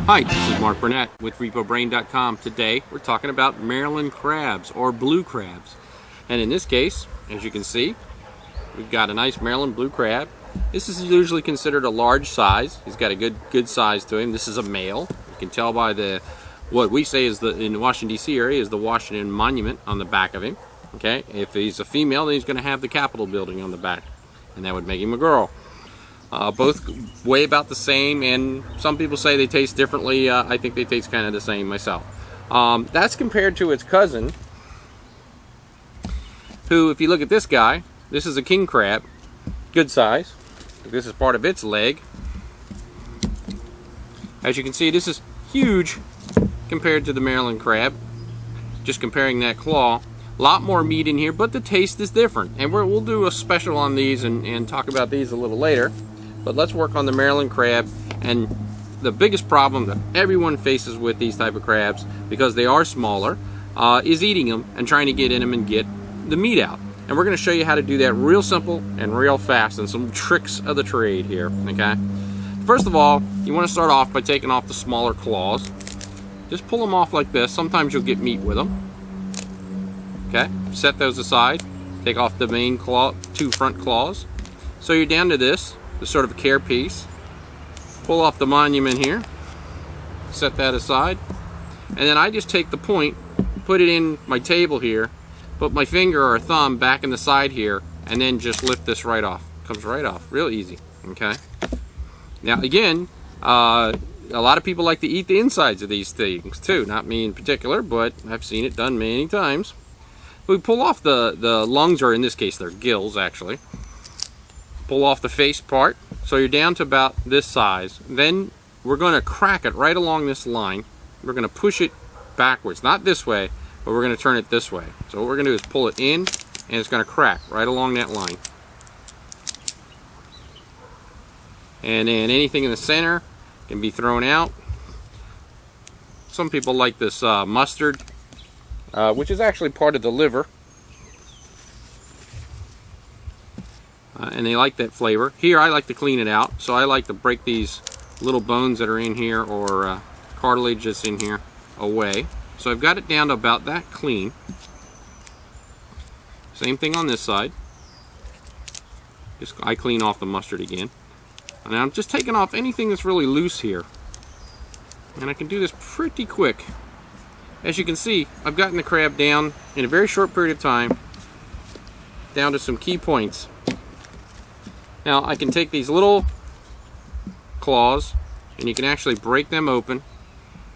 Hi, this is Mark Burnett with RepoBrain.com. Today we're talking about Maryland crabs or blue crabs. And in this case, as you can see, we've got a nice Maryland blue crab. This is usually considered a large size. He's got a good size to him. This is a male. You can tell by what we say is in the Washington D.C. area is the Washington Monument on the back of him. Okay, if he's a female, then he's going to have the Capitol building on the back, and that would make him a girl. Both weigh about the same, and some people say they taste differently. I think they taste kind of the same myself. That's compared to its cousin, who, if you look at this guy, this is a king crab, good size. This is part of its leg. As you can see, this is huge compared to the Maryland crab. Just comparing that claw. A lot more meat in here, but the taste is different. And we'll do a special on these and talk about these a little later. But let's work on the Maryland crab. And the biggest problem that everyone faces with these type of crabs, because they are smaller, is eating them and trying to get in them and get the meat out. And we're going to show you how to do that real simple and real fast, and some tricks of the trade here, okay? First of all, you want to start off by taking off the smaller claws. Just pull them off like this. Sometimes you'll get meat with them. Okay, set those aside. Take off the main claw, two front claws. So you're down to this sort of a care piece. Pull off the monument here. Set that aside. And then I just take the point, put it in my table here, put my finger or thumb back in the side here, and then just lift this right off. Comes right off, real easy, okay? Now again, a lot of people like to eat the insides of these things too. Not me in particular, but I've seen it done many times. We pull off the lungs, or in this case they're gills actually. Pull off the face part, so you're down to about this size. Then we're going to crack it right along this line. We're going to push it backwards, not this way, but we're going to turn it this way. So what we're going to do is pull it in, and it's going to crack right along that line. And then anything in the center can be thrown out. Some people like this mustard, which is actually part of the liver. And they like that flavor. Here I like to clean it out, so I like to break these little bones that are in here, or cartilage that's in here, away. So I've got it down to about that clean. Same thing on this side. I clean off the mustard again. And I'm just taking off anything that's really loose here. And I can do this pretty quick. As you can see, I've gotten the crab down in a very short period of time, down to some key points. Now I can take these little claws, and you can actually break them open.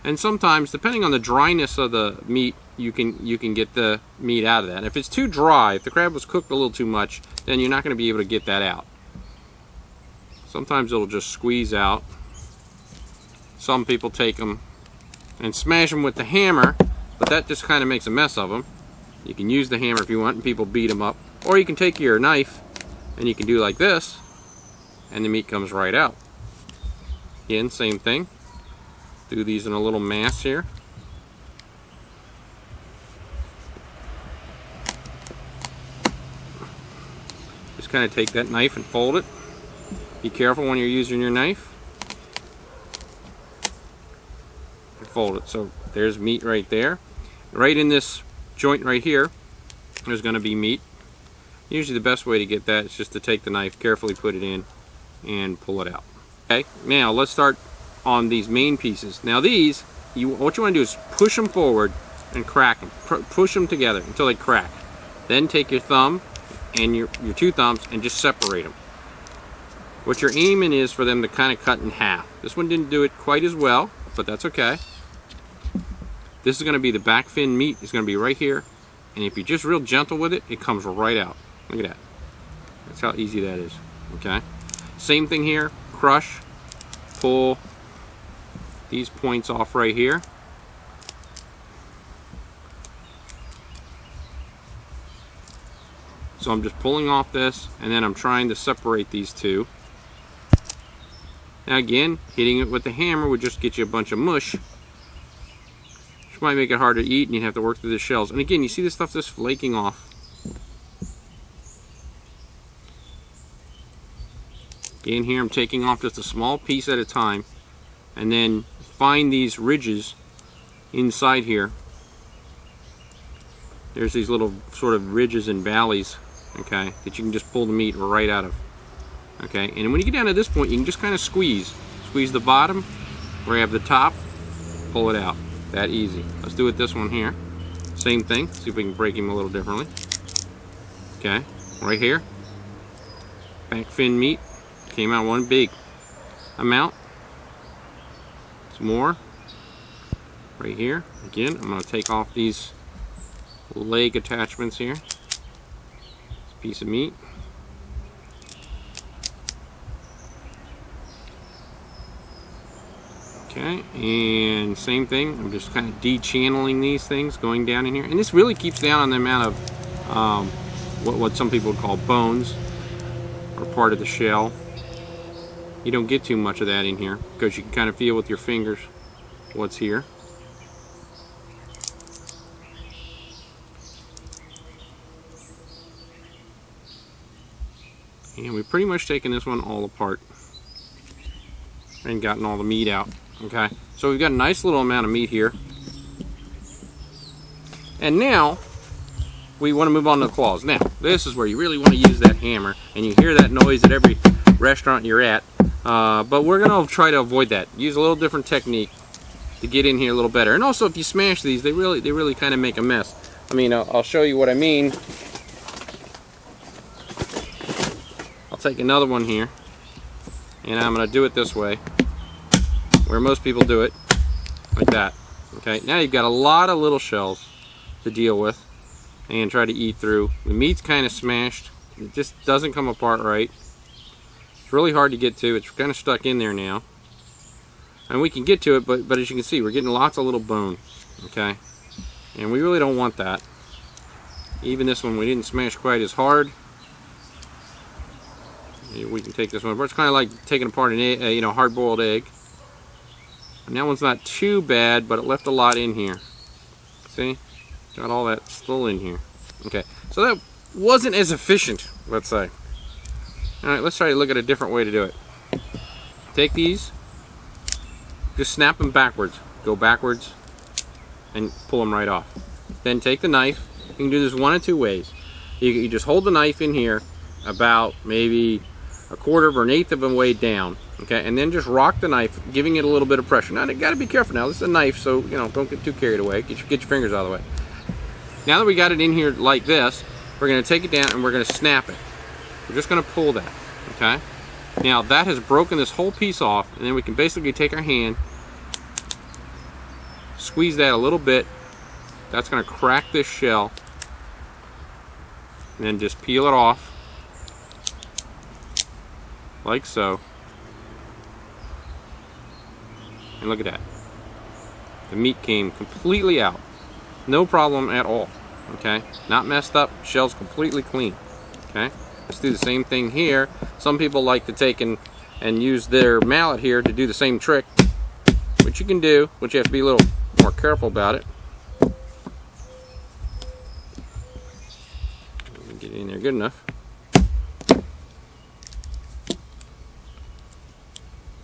And sometimes, depending on the dryness of the meat, you can get the meat out of that. And if it's too dry, if the crab was cooked a little too much, then you're not going to be able to get that out. Sometimes it'll just squeeze out. Some people take them and smash them with the hammer, but that just kind of makes a mess of them. You can use the hammer if you want, and people beat them up. Or you can take your knife and you can do like this, and the meat comes right out. Again, same thing. Do these in a little mass here. Just kind of take that knife and fold it. Be careful when you're using your knife. And fold it. So there's meat right there. Right in this joint right here, there's going to be meat. Usually the best way to get that is just to take the knife, carefully put it in, and pull it out. Okay, now let's start on these main pieces. Now these, what you want to do is push them forward and crack them. Push them together until they crack. Then take your thumb and your two thumbs and just separate them. What you're aiming is for them to kind of cut in half. This one didn't do it quite as well, but that's okay. This is going to be the back fin meat. It's going to be right here. And if you're just real gentle with it, it comes right out. Look at that. That's how easy that is. Okay. Same thing here. Crush. Pull these points off right here. So I'm just pulling off this, and then I'm trying to separate these two. Now again, hitting it with the hammer would just get you a bunch of mush, which might make it hard to eat, and you have to work through the shells. And again, you see this stuff just flaking off. Again, here I'm taking off just a small piece at a time, and then find these ridges inside here. There's these little sort of ridges and valleys, okay, that you can just pull the meat right out of. Okay, and when you get down to this point, you can just kind of squeeze the bottom, grab the top, pull it out. That easy. Let's do it this one here. Same thing. See if we can break him a little differently. Okay, right here, back fin meat came out one big amount. Some more right here. Again, I'm going to take off these leg attachments here. Piece of meat. Okay, and same thing. I'm just kind of de-channeling these things, going down in here, and this really keeps down on the amount of what some people would call bones, or part of the shell. You don't get too much of that in here because you can kind of feel with your fingers what's here. And we've pretty much taken this one all apart and gotten all the meat out. Okay, so we've got a nice little amount of meat here. And now we want to move on to the claws. Now, this is where you really want to use that hammer, and you hear that noise at every restaurant you're at. But we're going to try to avoid that. Use a little different technique to get in here a little better. And also, if you smash these, they really kind of make a mess. I mean, I'll show you what I mean. I'll take another one here, and I'm going to do it this way, where most people do it, like that. Okay, now you've got a lot of little shells to deal with and try to eat through. The meat's kind of smashed. It just doesn't come apart right. It's really hard to get to. It's kind of stuck in there now. And we can get to it, but as you can see, we're getting lots of little bone. Okay, and we really don't want that. Even this one, we didn't smash quite as hard. We can take this one, but it's kind of like taking apart an egg, hard-boiled egg. And that one's not too bad, but it left a lot in here. See? Got all that still in here. Okay, so that wasn't as efficient, let's say. Alright, let's try to look at a different way to do it. Take these, just snap them backwards. Go backwards and pull them right off. Then take the knife. You can do this one of two ways. You just hold the knife in here about maybe a quarter of or an eighth of a way down, okay, and then just rock the knife, giving it a little bit of pressure. Now, you got to be careful. Now, this is a knife, so don't get too carried away. Get your fingers out of the way. Now that we got it in here like this, we're going to take it down and we're going to snap it. We're just going to pull that, okay. Now that has broken this whole piece off, and then we can basically take our hand, squeeze that a little bit. That's going to crack this shell, and then just peel it off. Like so. And look at that. The meat came completely out. No problem at all. Okay? Not messed up. Shell's completely clean. Okay? Let's do the same thing here. Some people like to take and use their mallet here to do the same trick. Which you can do, but you have to be a little more careful about it. Let me get it in there good enough.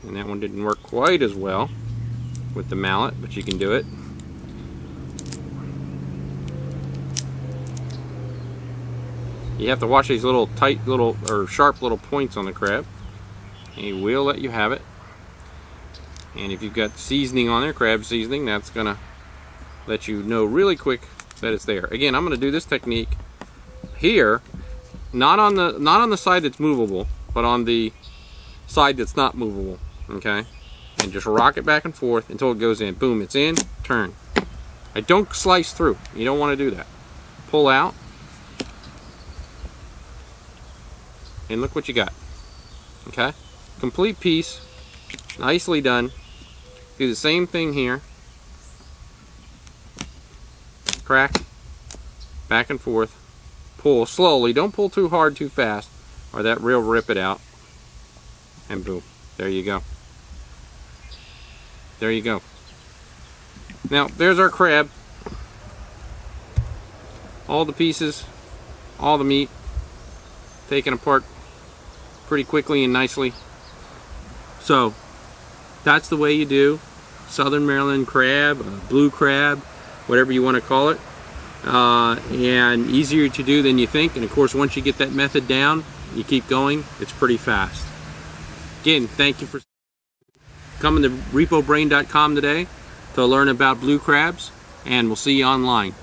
And that one didn't work quite as well with the mallet, but you can do it. You have to watch these little tight or sharp little points on the crab. He will let you have it. And if you've got seasoning on there, crab seasoning, that's gonna let you know really quick that it's there. Again, I'm gonna do this technique here, not on the side that's movable, but on the side that's not movable. Okay, and just rock it back and forth until it goes in. Boom, it's in. Turn. I don't slice through. You don't want to do that. Pull out, and look what you got. Okay, complete piece, nicely done. Do the same thing here. Crack, back and forth. Pull slowly. Don't pull too hard, too fast, or that will rip it out. And boom, there you go. There you go. Now, there's our crab. All the pieces, all the meat, taken apart pretty quickly and nicely. So, that's the way you do southern Maryland crab, blue crab, whatever you want to call it, and easier to do than you think. And of course, once you get that method down, you keep going, it's pretty fast. Again, thank you for coming to repobrain.com today to learn about blue crabs, and we'll see you online.